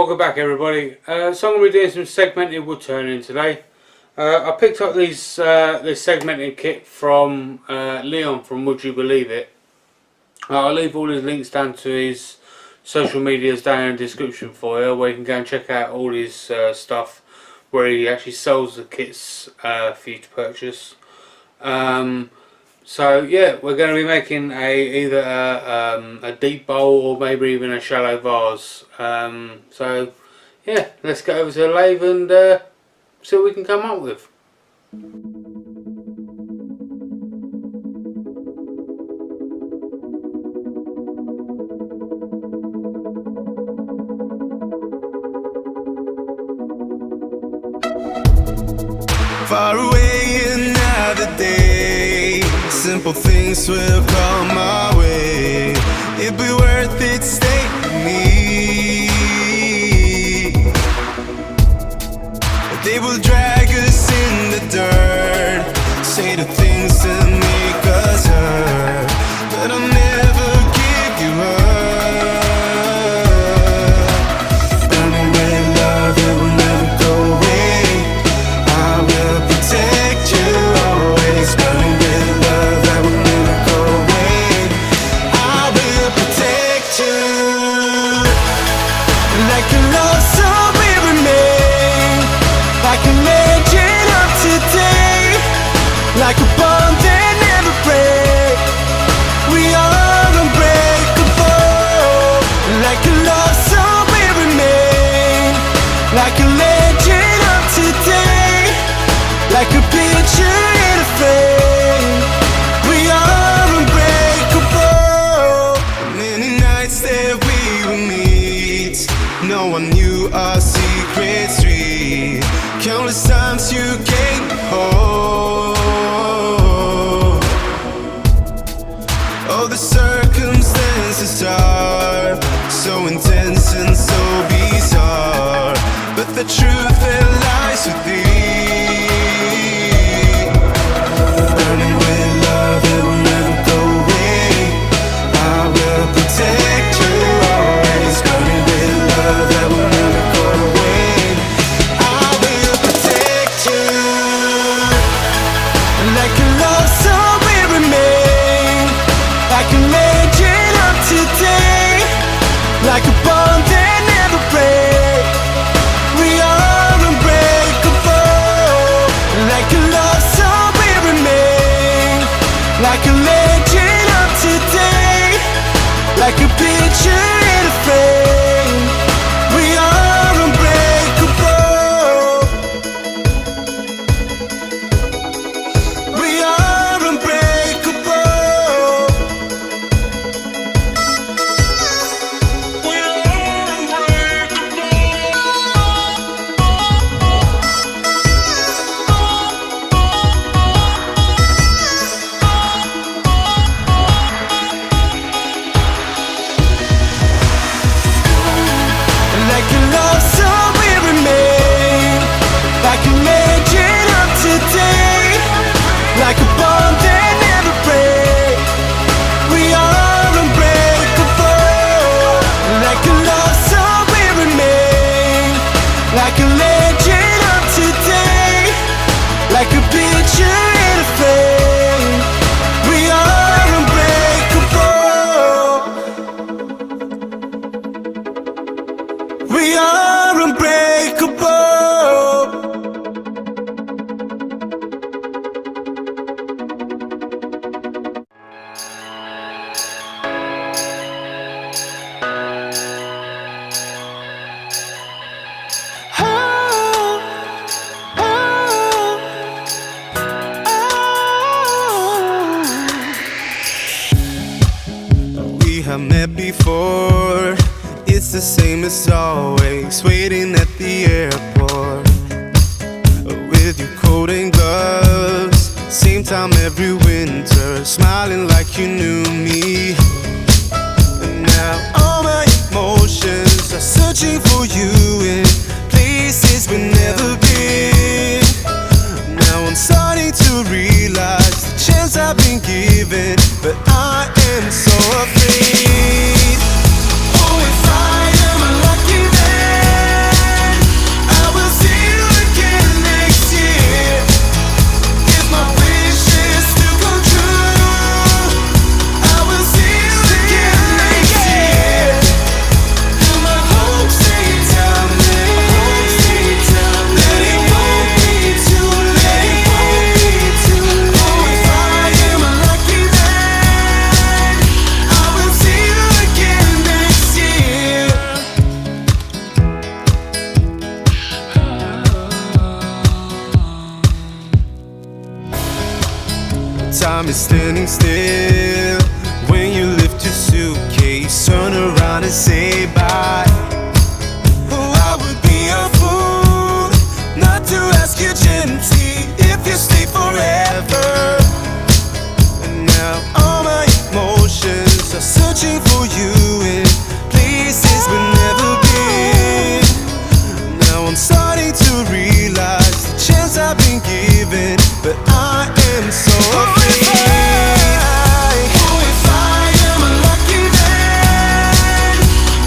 Welcome back, everybody. So I'm going to be doing some segmented wood turning today. I picked up this segmented kit from Leon from Would You Believe It. I'll leave all his links down to his social medias down in the description for you, where you can go and check out all his stuff, where he actually sells the kits for you to purchase. So yeah, we're going to be making either a deep bowl or maybe even a shallow vase. So yeah, let's get over to the lathe and see what we can come up with. Far away another day, simple things will come my way. It'd be worth it, stay with me. They will drag us in the dirt, say the things that make us hurt, but I'll never give you up. Burning with love, it will never go away. I will protect you always. Burning with love, that will never go away. I will protect you. Like a love song we remain, like a legend of today, like a bond that never breaks. We are unbreakable. Like a love song we remain, like a legend of today, like a picture in a frame. We are unbreakable. Many nights that we would meet, no one knew our secret street. Countless times you came home. Oh, the circumstances are so intense and so bizarre, but the truth that lies with thee. Burning with love, it will never go away. I will protect you always. Burning with love, that will never go away. I will protect you. Like a love song we remain, like a legend of today, like a bond that never breaks. We are unbreakable. Like a love song we remain, like a legend of today, like a picture in a frame. We are unbreakable. We are unbreakable. We are like a love song we remain, like a legend of today, like a bond that never breaks. We are unbreakable. Like a love song we remain, like a legend of today, like a picture in a frame. We are unbreakable. We are unbreakable. We have met before. It's the same as always, waiting at the airport with your coat and gloves. Same time every winter, smiling like you knew me. And now all my emotions are searching for you in places we've never been. Now I'm starting to realize the chance I've been given, but I am so afraid. Oh, if I am a lucky man. time is standing still. When you lift your suitcase, turn around and say bye. Oh, I would be a fool not to ask you gently if you stay forever. And now all my emotions are searching for you in places we've never been. Now I'm starting to realize the chance I've been given, but I am so afraid. If I am a lucky man,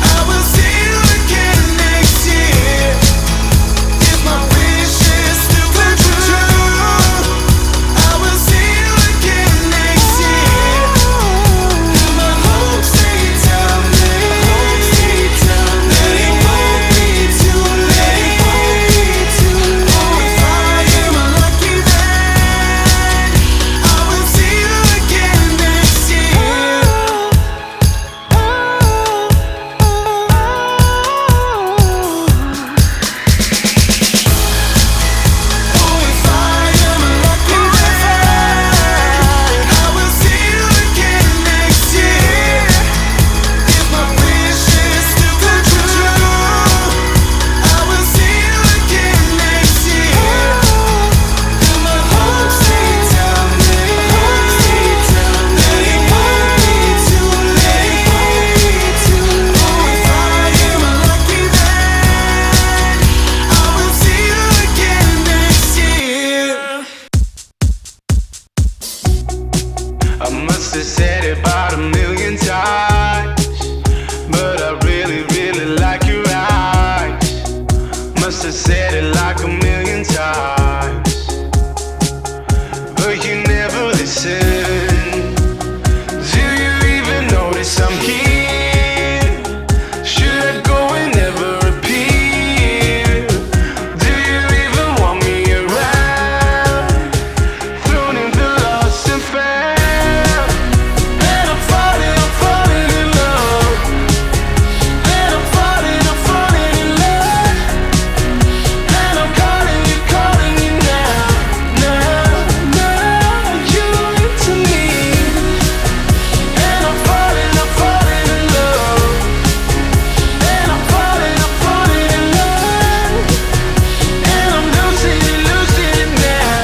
I will see you again next year. If my wishes still come true, I will see you again next year. And my hopes they tell me that it won't be too late. Oh, if I am a lucky man, I will see you again next year. Oh, if I am a lucky man, I will see you again next year. If my wishes still come true, I will see you again next year. And my hopes they tell me that it won't be too late. Oh, if I am a lucky man, I will see you again next year. I must have said it about 1,000,000 times, but I really, really like your eyes. Must have said it like 1,000,000 times, but you never listen. Do you even notice I'm here? Should I go and never appear? Do you even want me around? Thrown in the lost and found. And I'm falling in love. And I'm falling in love. And I'm calling you now, you into me. And I'm falling in love. And I'm falling in love. And I'm losing it now,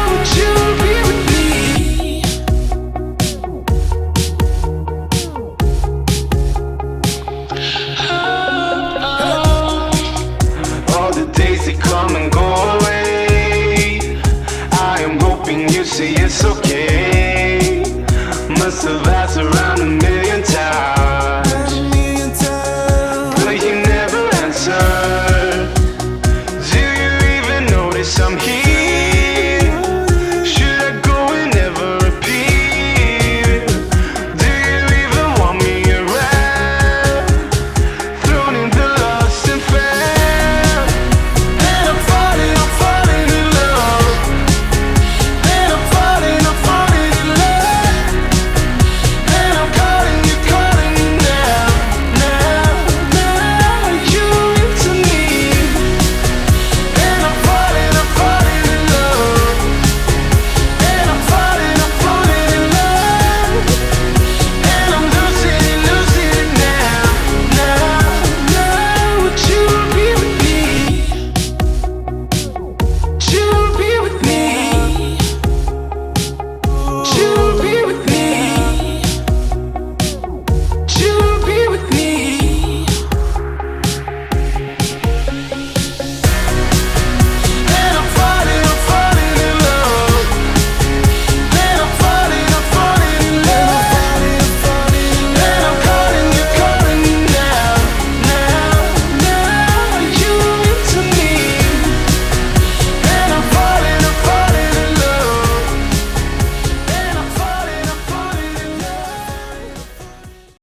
would you be with me? All the days they come and go away, I am hoping you say it's okay. Must have asked around